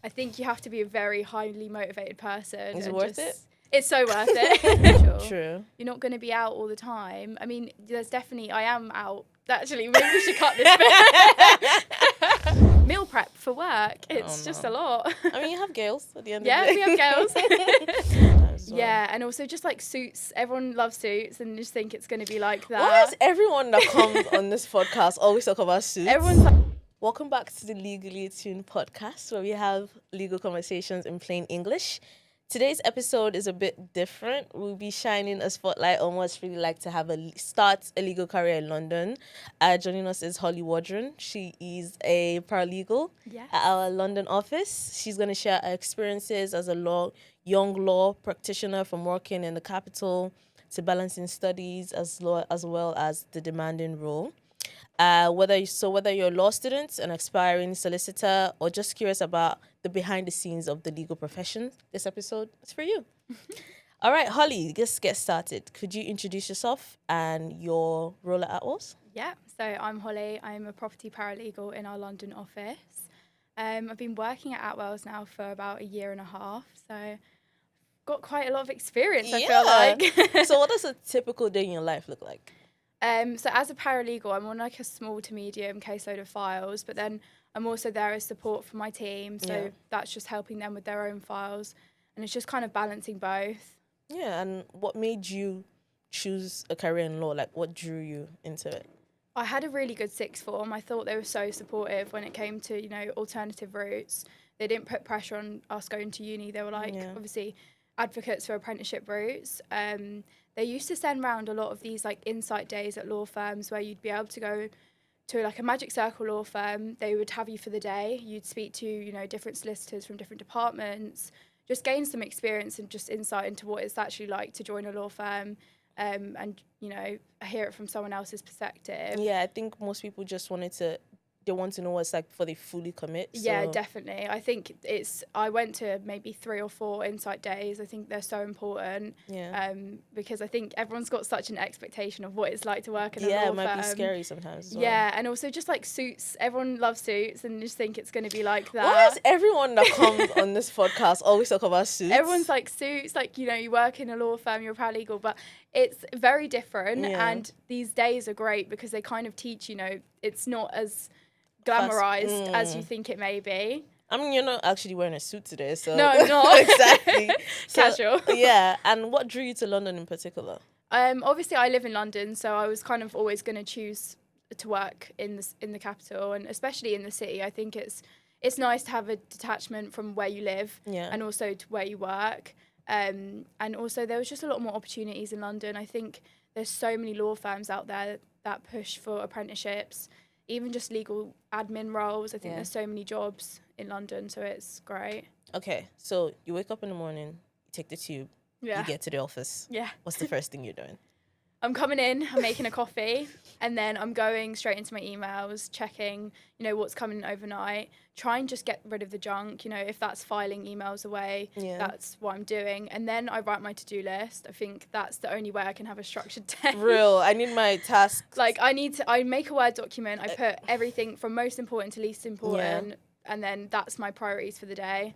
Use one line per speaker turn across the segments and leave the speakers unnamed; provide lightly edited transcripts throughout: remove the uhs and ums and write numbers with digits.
I think you have to be a very highly motivated person.
Is it worth it?
It's so worth it. Sure.
True.
You're not going to be out all the time. I mean, I am out. Actually, maybe we should cut this bit. Meal prep for work. It's just a lot.
I mean, you have girls at the end of the
Yeah,
day.
we have girls.
Well.
Yeah, and also just like suits. Everyone loves suits and just think it's going to be like that.
Why is everyone that comes on this podcast always talk about suits?
Everyone's like...
Welcome back to the Legally Attuned podcast, where we have legal conversations in plain English. Today's episode is a bit different. We'll be shining a spotlight on what's really like to have start a legal career in London. Joining us is Holly Wardron. She is a paralegal at our London office. She's going to share her experiences as a young law practitioner, from working in the capital to balancing studies as well as the demanding role. Whether you're a law student, an aspiring solicitor, or just curious about the behind the scenes of the legal profession, this episode is for you. All right, Holly, let's get started. Could you introduce yourself and your role at Attwells?
Yeah, so I'm Holly. I'm a property paralegal in our London office. I've been working at Attwells now for about a year and a half, so got quite a lot of experience, I feel like.
So what does a typical day in your life look like?
So as a paralegal, I'm on like a small to medium caseload of files, but then I'm also there as support for my team. So that's just helping them with their own files. And it's just kind of balancing both.
Yeah, and what made you choose a career in law? Like, what drew you into it?
I had a really good sixth form. I thought they were so supportive when it came to, alternative routes. They didn't put pressure on us going to uni. They were like, obviously, advocates for apprenticeship routes. They used to send around a lot of these like insight days at law firms where you'd be able to go to like a Magic Circle law firm. They would have you for the day. You'd speak to, different solicitors from different departments, just gain some experience and just insight into what it's actually like to join a law firm, and, hear it from someone else's perspective.
Yeah, I think most people just they want to know what it's like before they fully commit. So.
Yeah, definitely. I think I went to maybe 3 or 4 insight days. I think they're so important.
Yeah.
Because I think everyone's got such an expectation of what it's like to work in a law firm.
Yeah, it might be scary sometimes as well.
Yeah, and also just like suits. Everyone loves suits and just think it's going to be like that.
Why is everyone that comes on this podcast always talk about suits?
Everyone's like suits, like, you work in a law firm, you're a paralegal, but it's very different. And these days are great because they kind of teach, it's not as glamorized as you think it may be.
I mean, you're not actually wearing a suit today, so...
No, I'm not.
Exactly.
Casual.
Yeah, and what drew you to London in particular?
Obviously, I live in London, so I was kind of always going to choose to work in the capital, and especially in the city. I think it's nice to have a detachment from where you live and also to where you work. And also, there was just a lot more opportunities in London. I think there's so many law firms out there that push for apprenticeships, even just legal admin roles. I think there's so many jobs in London, so it's great.
Okay, so you wake up in the morning, you take the tube, you get to the office.
Yeah.
What's the first thing you're doing?
I'm coming in, I'm making a coffee, and then I'm going straight into my emails, checking, what's coming in overnight, try and just get rid of the junk, if that's filing emails away, that's what I'm doing. And then I write my to-do list. I think that's the only way I can have a structured day.
Real, I need my tasks.
Like, I make a Word document, I put everything from most important to least important, and then that's my priorities for the day.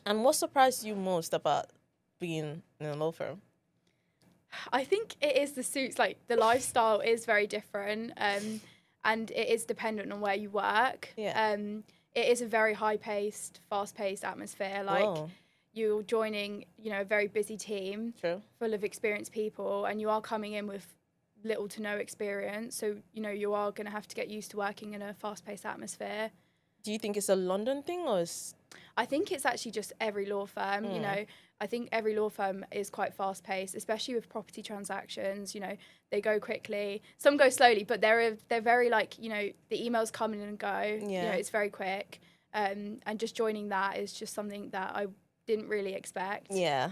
And what surprised you most about being in a law firm?
I think it is the suits. Like, the lifestyle is very different, and it is dependent on where you work.
Yeah.
It is a very high-paced, fast-paced atmosphere. Like, you're joining, a very busy team full of experienced people, and you are coming in with little to no experience. So, you are going to have to get used to working in a fast-paced atmosphere.
Do you think it's a London thing or
I think it's actually just every law firm, I think every law firm is quite fast-paced, especially with property transactions. They go quickly. Some go slowly, but they're very like, the emails come in and go.
Yeah.
It's very quick. And just joining that is just something that I didn't really expect.
Yeah.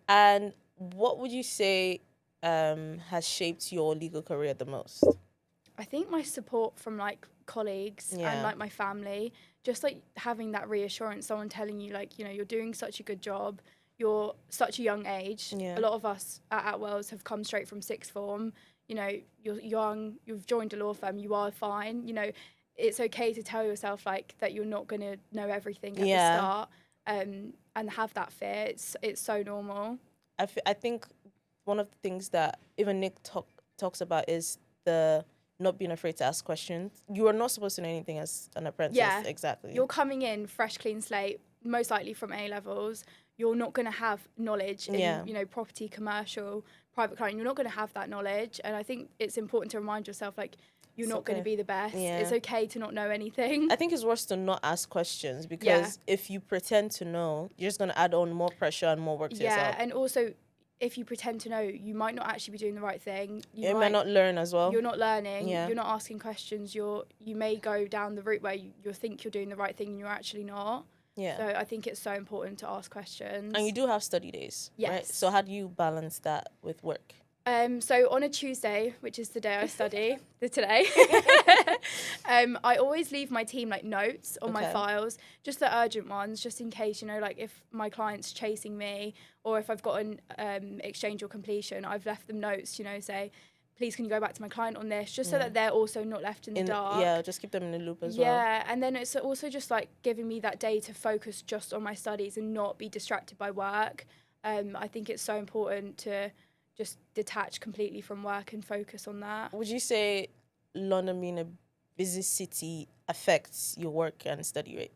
And what would you say has shaped your legal career the most?
I think my support from like colleagues and like my family, just like having that reassurance, someone telling you like, you're doing such a good job. You're such a young age. A lot of us at Attwells have come straight from sixth form. You're young, you've joined a law firm, you are fine. it's okay to tell yourself like that you're not going to know everything at the start, and have that fear. It's so normal.
I think one of the things that even Nick talks about is the not being afraid to ask questions. You are not supposed to know anything as an apprentice.
Yeah,
exactly.
You're coming in fresh, clean slate, most likely from A levels. You're not going to have knowledge in, property, commercial, private client. You're not going to have that knowledge. And I think it's important to remind yourself, like, you're not going to be the best. Yeah. It's okay to not know anything.
I think it's worse to not ask questions, because if you pretend to know, you're just going to add on more pressure and more work to yourself.
Yeah, and also, if you pretend to know, you might not actually be doing the right thing.
You might not learn as well.
You're not learning. Yeah. You're not asking questions. You may go down the route where you think you're doing the right thing and you're actually not. Yeah. So I think it's so important to ask questions.
And you do have study days,
yes.
right? So how do you balance that with work?
So on a Tuesday, which is the day I study, today, I always leave my team like notes on my files, just the urgent ones, just in case, like if my client's chasing me or if I've got an exchange or completion, I've left them notes, say, please can you go back to my client on this, just so that they're also not left in the dark.
Yeah, just keep them in the loop as well.
Yeah, and then it's also just like giving me that day to focus just on my studies and not be distracted by work. I think it's so important to just detach completely from work and focus on that.
Would you say London being a busy city affects your work and study rate?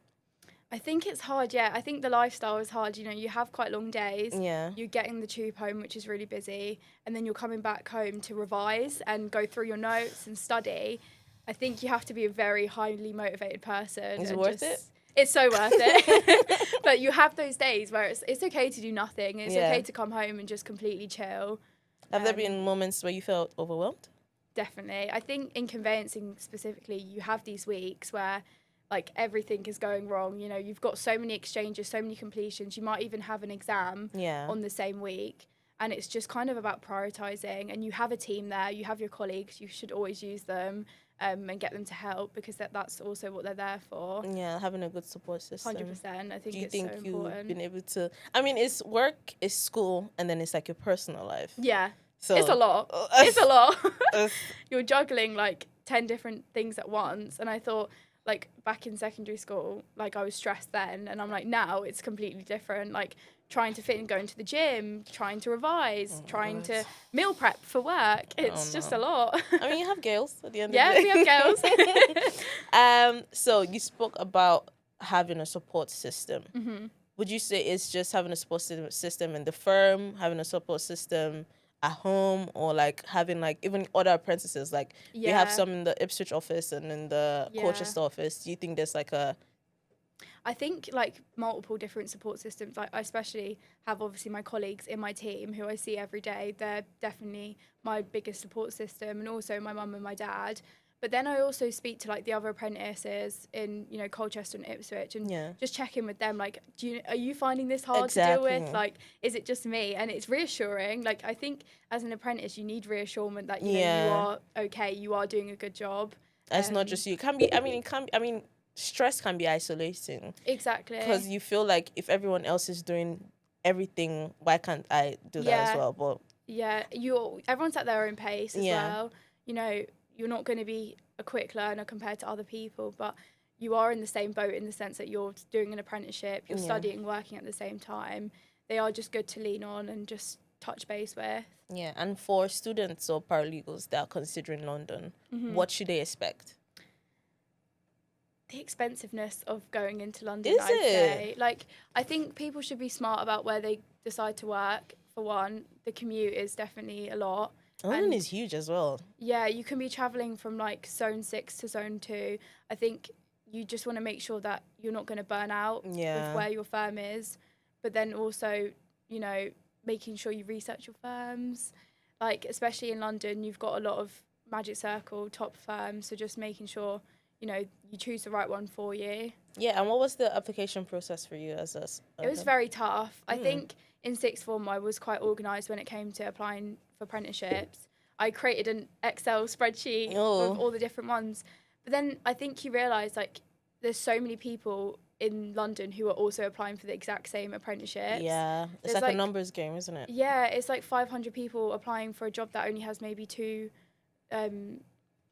I think it's hard, yeah. I think the lifestyle is hard. You have quite long days.
Yeah.
You're getting the tube home, which is really busy, and then you're coming back home to revise and go through your notes and study. I think you have to be a very highly motivated person.
Is it worth it?
It's so worth it. But you have those days where it's okay to do nothing. It's okay to come home and just completely chill.
Have there been moments where you felt overwhelmed?
Definitely. I think in conveyancing specifically, you have these weeks where like everything is going wrong. You've got so many exchanges, so many completions. You might even have an exam on the same week. And it's just kind of about prioritising. And you have a team there. You have your colleagues. You should always use them and get them to help, because that's also what they're there for.
Yeah, having a good support system.
100%. I think it's so important.
Do you think you've been able to... I mean, it's work, it's school, and then it's like your personal life.
Yeah. So it's a lot. It's a lot. You're juggling like 10 different things at once. And I thought, like, back in secondary school, like, I was stressed then. And I'm like, now it's completely different. Like, trying to fit in going to the gym, trying to revise, trying to meal prep for work. It's just a lot.
I mean, you have girls at the end of the day.
Yeah, we have girls.
So you spoke about having a support system.
Mm-hmm.
Would you say it's just having a support system in the firm, having a support system at home, or like having like even other apprentices? Like we have some in the Ipswich office and in the Colchester office. Do you think there's like
I think like multiple different support systems. Like I especially have obviously my colleagues in my team who I see every day. They're definitely my biggest support system, and also my mum and my dad. But then I also speak to like the other apprentices in Colchester and Ipswich, and just check in with them. Like, are you finding this hard to deal with? Like, is it just me? And it's reassuring. Like, I think as an apprentice, you need reassurance that you are okay, you are doing a good job.
It's not just you. It can be. I mean, it can. I mean, stress can be isolating.
Exactly.
Because you feel like if everyone else is doing everything, why can't I do that as well? But
everyone's at their own pace as well. You're not going to be a quick learner compared to other people, but you are in the same boat in the sense that you're doing an apprenticeship, you're studying, working at the same time. They are just good to lean on and just touch base with.
Yeah, and for students or paralegals that are considering London, what should they expect?
The expensiveness of going into London, I'd say. Like, I think people should be smart about where they decide to work, for one. The commute is definitely a lot.
London is huge as well.
Yeah, you can be travelling from like zone 6 to zone 2. I think you just want to make sure that you're not going to burn out with where your firm is. But then also, making sure you research your firms. Like, especially in London, you've got a lot of Magic Circle, top firms. So just making sure, you choose the right one for you.
Yeah, and what was the application process for you as
It was very tough. I think in sixth form, I was quite organised when it came to applying for apprenticeships. I created an Excel spreadsheet with all the different ones. But then I think you realise, like, there's so many people in London who are also applying for the exact same apprenticeships.
Yeah, it's like a numbers game, isn't it?
Yeah, it's like 500 people applying for a job that only has maybe two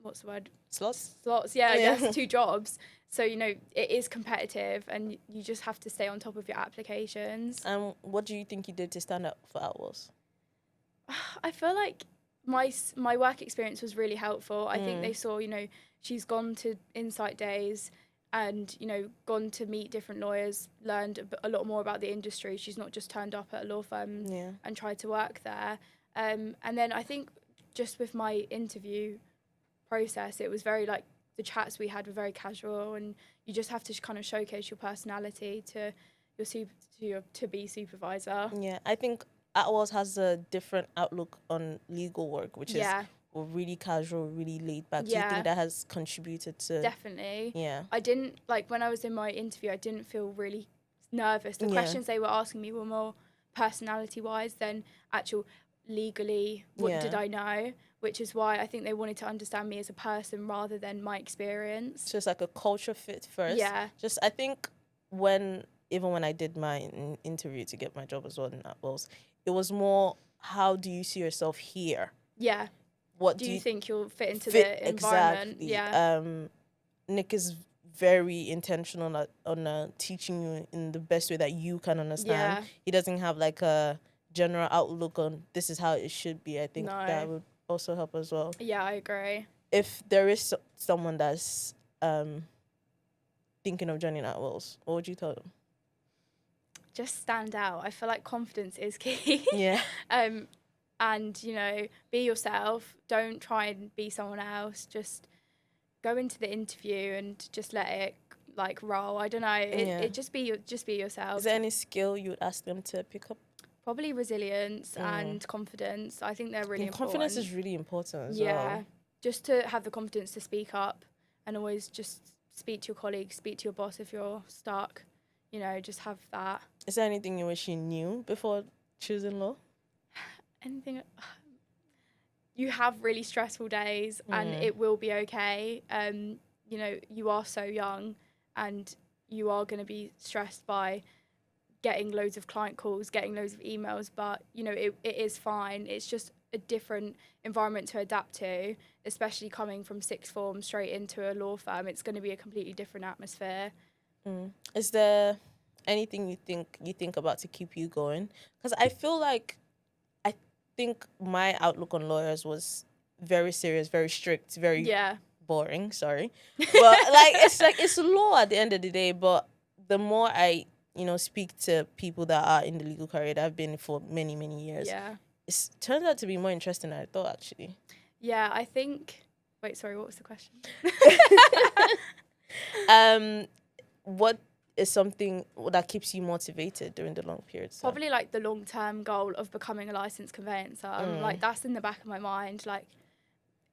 what's the word?
Slots.
Yeah, I guess 2 jobs. So, you know, it is competitive and you just have to stay on top of your applications.
And what do you think you did to stand up for Attwells?
I feel like my work experience was really helpful. I think they saw, you know, she's gone to Insight Days and, you know, gone to meet different lawyers, learned a lot more about the industry. She's not just turned up at a law firm and tried to work there. And then I think just with my interview process, it was very like, the chats we had were very casual, and you just have to kind of showcase your personality to your to-be supervisor.
Yeah, I think Attwells has a different outlook on legal work, which is really casual, really laid back. Do you think that has contributed to...
Definitely.
Yeah.
I didn't, like, when I was in my interview, I didn't feel really nervous. The questions they were asking me were more personality-wise than actual legally, what did I know? Which is why I think they wanted to understand me as a person rather than my experience.
So it's like a culture fit first.
Yeah.
Just, I think even when I did my interview to get my job as well in Attwells, it was more, how do you see yourself here?
Yeah.
What
do you think you'll fit into the environment?
Exactly.
Yeah.
Nick is very intentional on teaching you in the best way that you can understand.
Yeah.
He doesn't have like a general outlook on this is how it should be. I think that would also help as well.
Yeah, I agree.
If there is someone that's thinking of joining Attwells, what would you tell them?
Just stand out. I feel like confidence is key.
Yeah.
And, you know, be yourself. Don't try and be someone else. Just go into the interview and just let it like roll. I don't know. Just be yourself.
Is there any skill you would ask them to pick up?
Probably resilience and confidence. I think they're really important.
Confidence is really important as well.
Yeah. Just to have the confidence to speak up and always just speak to your colleagues, speak to your boss if you're stuck. You know, just have that.
Is there anything you wish you knew before choosing law?
Anything. You have really stressful days and it will be okay. You know, you are so young and you are going to be stressed by getting loads of client calls, getting loads of emails, but, you know, it is fine. It's just a different environment to adapt to, especially coming from sixth form straight into a law firm. It's going to be a completely different atmosphere.
Is there anything you think about to keep you going? Because I think my outlook on lawyers was very serious, very strict, very boring. Sorry, but it's law at the end of the day. But the more I speak to people that are in the legal career that have been for many years, it turns out to be more interesting than I thought, actually.
Yeah, I think. Wait, sorry. What was the question?
What is something that keeps you motivated during the long periods?
Probably like the long-term goal of becoming a licensed conveyancer. Like that's in the back of my mind. Like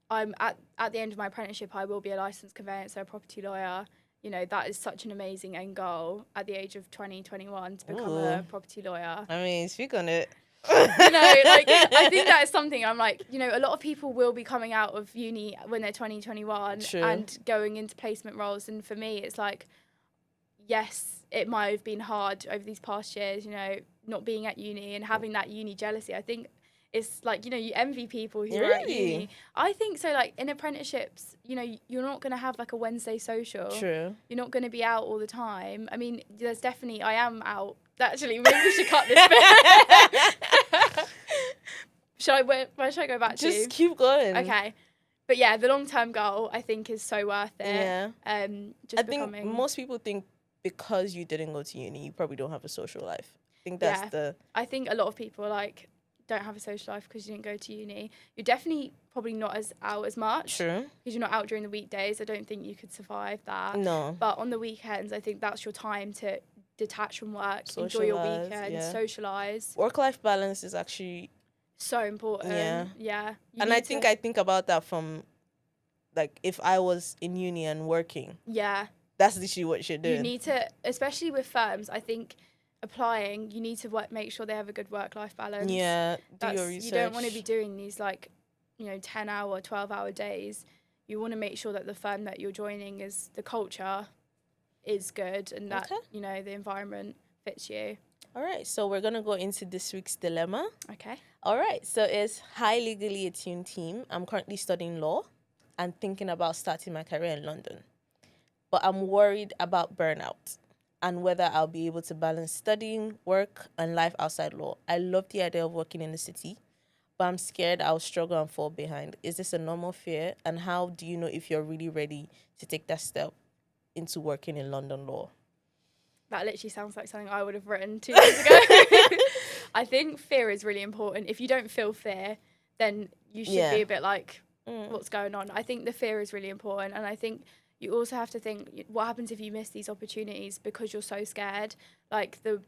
I'm at the end of my apprenticeship, I will be a licensed conveyancer, a property lawyer. You know, that is such an amazing end goal at the age of 20, 21 to become a property lawyer.
I mean, speak on it.
You know, like I think that is something I'm like, you know, a lot of people will be coming out of uni when they're 20, 21 and going into placement roles. And for me, it's like, yes, it might have been hard over these past years, you know, not being at uni and having that uni jealousy. I think it's like, you know, you envy people who are at uni. I think so, like in apprenticeships, you know, you're not going to have like a Wednesday social.
True.
You're not going to be out all the time. I mean, there's definitely, I am out. Actually, maybe we should cut this bit. Where should I go back to?
Just keep going.
Okay. But yeah, the long-term goal, I think, is so worth it.
Yeah. I think most people think because you didn't go to uni, you probably don't have a social life. I think that's
I think a lot of people like don't have a social life because you didn't go to uni. You're definitely probably not as out as much.
True.
Because you're not out during the weekdays. I don't think you could survive that.
No.
But on the weekends, I think that's your time to detach from work, enjoy your weekend, socialise.
Work-life balance is actually
so important. Yeah.
And I think about that from, like, if I was in uni and working.
Yeah.
That's literally what you're doing.
You need to, especially with firms, I think applying, you need to make sure they have a good work-life balance.
Yeah, do your research.
You don't want to be doing these, like, you know, 10-hour, 12-hour days. You want to make sure that the firm that you're joining is, the culture is good and that, you know, the environment fits you.
All right, so we're going to go into this week's dilemma.
Okay.
All right, so it's, hi, Legally Attuned team. I'm currently studying law. and thinking about starting my career in London. But I'm worried about burnout and whether I'll be able to balance studying, work, and life outside law. I love the idea of working in the city, but I'm scared I'll struggle and fall behind. Is this a normal fear? And how do you know if you're really ready to take that step into working in London law?
That literally sounds like something I would have written 2 years ago. I think fear is really important. If you don't feel fear, then you should be a bit like, what's going on? I think the fear is really important. And I think you also have to think, what happens if you miss these opportunities because you're so scared? Like, the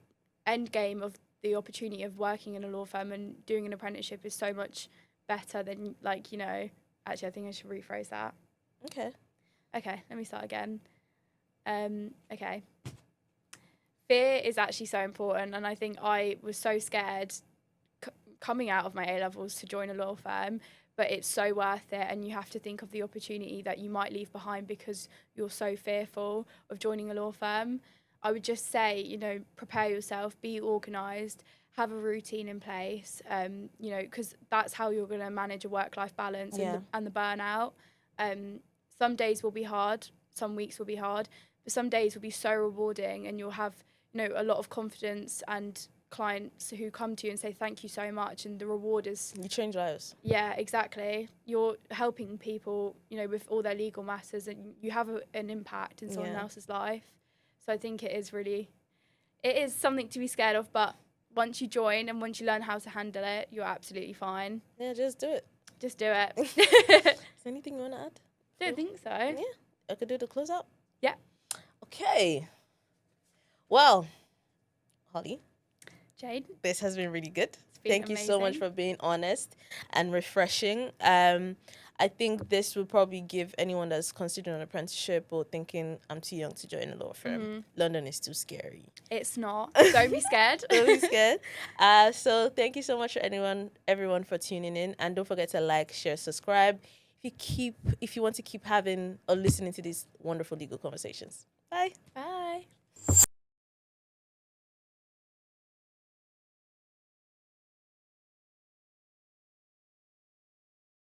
end game of the opportunity of working in a law firm and doing an apprenticeship is so much better than, like, you know, actually, I think I should rephrase that.
Okay,
let me start again. Okay. Fear is actually so important, and I think I was so scared coming out of my A-levels to join a law firm, but it's so worth it, and you have to think of the opportunity that you might leave behind because you're so fearful of joining a law firm. I would just say, you know, prepare yourself, be organised, have a routine in place, you know, because that's how you're going to manage a work-life balance and the burnout. Some days will be hard, some weeks will be hard, but some days will be so rewarding, and you'll have, you know, a lot of confidence and clients who come to you and say thank you so much, and the reward is...
You change lives.
Yeah, exactly. You're helping people, you know, with all their legal matters, and you have an impact in someone else's life. So I think it is something to be scared of, but once you join and once you learn how to handle it, you're absolutely fine.
Yeah, just do it.
Just do it.
Is there anything you want to add?
Don't think so.
Yeah, I could do the closeout.
Yeah.
Okay. Well, Holly,
Jade,
this has been really good. Thank you so much for being honest and refreshing. I think this will probably give anyone that's considering an apprenticeship or thinking, I'm too young to join a law firm. London is too scary.
It's not. Don't be scared.
Don't be scared. So thank you so much for everyone for tuning in. And don't forget to like, share, subscribe if you want to keep having or listening to these wonderful legal conversations. Bye.
Bye.